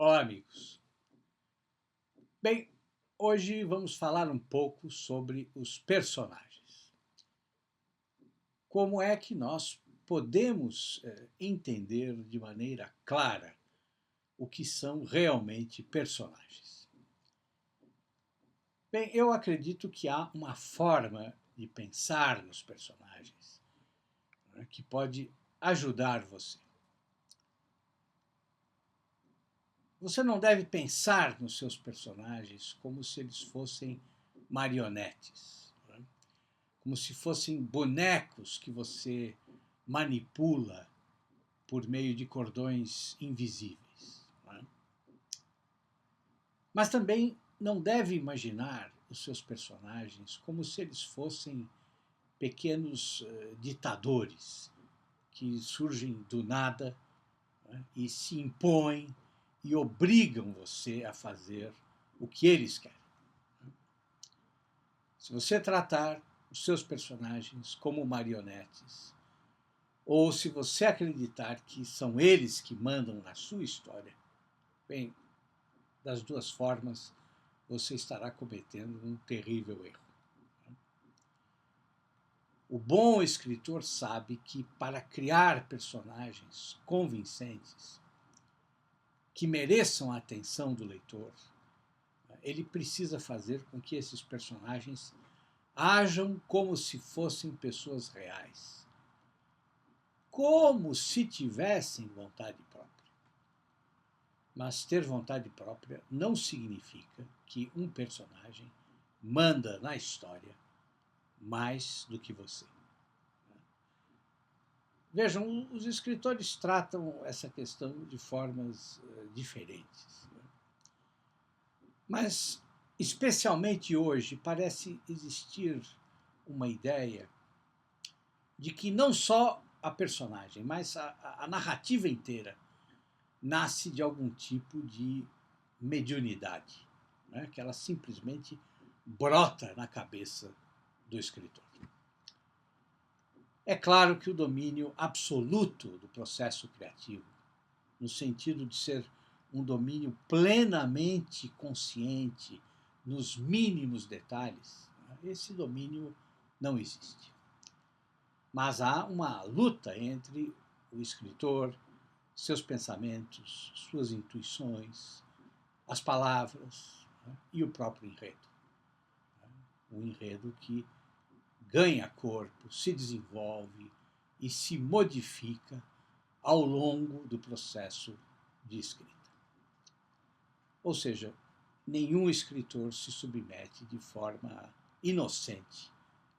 Olá, amigos. Bem, hoje vamos falar um pouco sobre os personagens. Como é que nós podemos entender de maneira clara o que são realmente personagens? Bem, eu acredito que há uma forma de pensar nos personagens, né, que pode ajudar você. Você não deve pensar nos seus personagens como se eles fossem marionetes, né? Como se fossem bonecos que você manipula por meio de cordões invisíveis, né? Mas também não deve imaginar os seus personagens como se eles fossem pequenos ditadores que surgem do nada, né, e se impõem e obrigam você a fazer o que eles querem. Se você tratar os seus personagens como marionetes, ou se você acreditar que são eles que mandam na sua história, bem, das duas formas você estará cometendo um terrível erro. O bom escritor sabe que para criar personagens convincentes, que mereçam a atenção do leitor, ele precisa fazer com que esses personagens ajam como se fossem pessoas reais, como se tivessem vontade própria. Mas ter vontade própria não significa que um personagem manda na história mais do que você. Vejam, os escritores tratam essa questão de formas diferentes. Mas, especialmente hoje, parece existir uma ideia de que não só a personagem, mas a narrativa inteira nasce de algum tipo de mediunidade, né? Que ela simplesmente brota na cabeça do escritor. É claro que o domínio absoluto do processo criativo, no sentido de ser um domínio plenamente consciente nos mínimos detalhes, esse domínio não existe. Mas há uma luta entre o escritor, seus pensamentos, suas intuições, as palavras, né, e o próprio enredo. Um enredo que ganha corpo, se desenvolve e se modifica ao longo do processo de escrita. Ou seja, nenhum escritor se submete de forma inocente,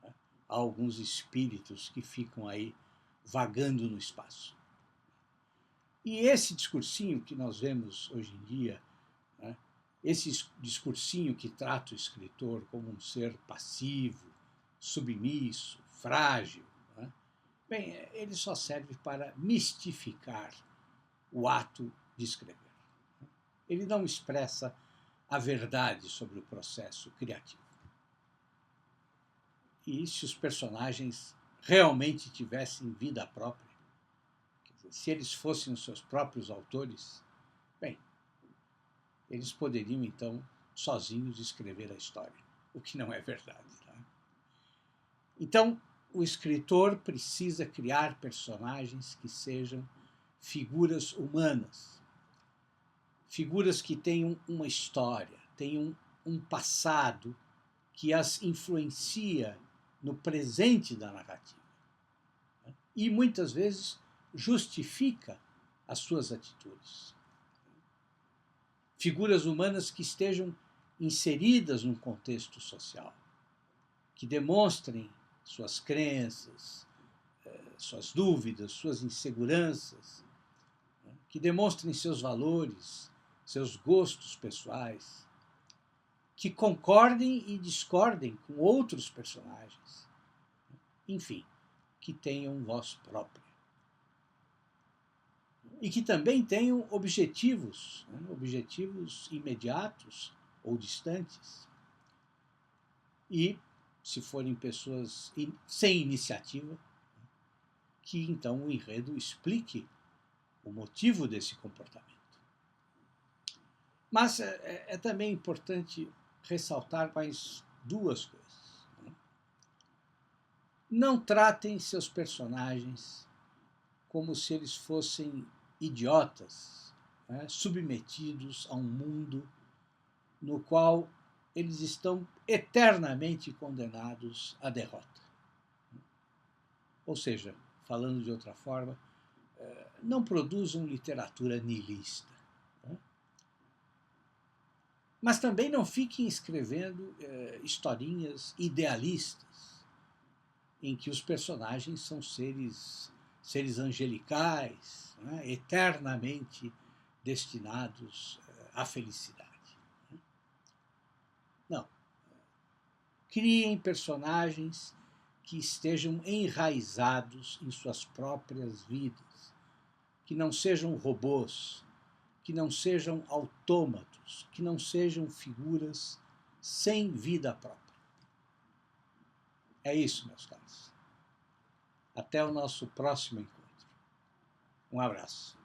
né, a alguns espíritos que ficam aí vagando no espaço. E esse discursinho que nós vemos hoje em dia, né, esse discursinho que trata o escritor como um ser passivo, submisso, frágil, né, bem, ele só serve para mistificar o ato de escrever. Ele não expressa a verdade sobre o processo criativo. E se os personagens realmente tivessem vida própria, quer dizer, se eles fossem os seus próprios autores, bem, eles poderiam então sozinhos escrever a história, o que não é verdade. Tá? Então, o escritor precisa criar personagens que sejam figuras humanas, figuras que tenham uma história, tenham um passado que as influencia no presente da narrativa, né? E muitas vezes justifica as suas atitudes. Figuras humanas que estejam inseridas num contexto social, que demonstrem suas crenças, suas dúvidas, suas inseguranças, né? Que demonstrem seus valores, seus gostos pessoais, que concordem e discordem com outros personagens, enfim, que tenham voz própria. E que também tenham objetivos, né? Objetivos imediatos ou distantes. E, se forem pessoas sem iniciativa, que então o enredo explique o motivo desse comportamento. Mas é também importante ressaltar mais duas coisas. Não tratem seus personagens como se eles fossem idiotas, né, submetidos a um mundo no qual eles estão eternamente condenados à derrota. Ou seja, falando de outra forma, não produzam literatura niilista. Né? Mas também não fiquem escrevendo historinhas idealistas, em que os personagens são seres angelicais, né, eternamente destinados à felicidade. Não. Criem personagens que estejam enraizados em suas próprias vidas, que não sejam robôs, que não sejam autômatos, que não sejam figuras sem vida própria. É isso, meus caros. Até o nosso próximo encontro. Um abraço.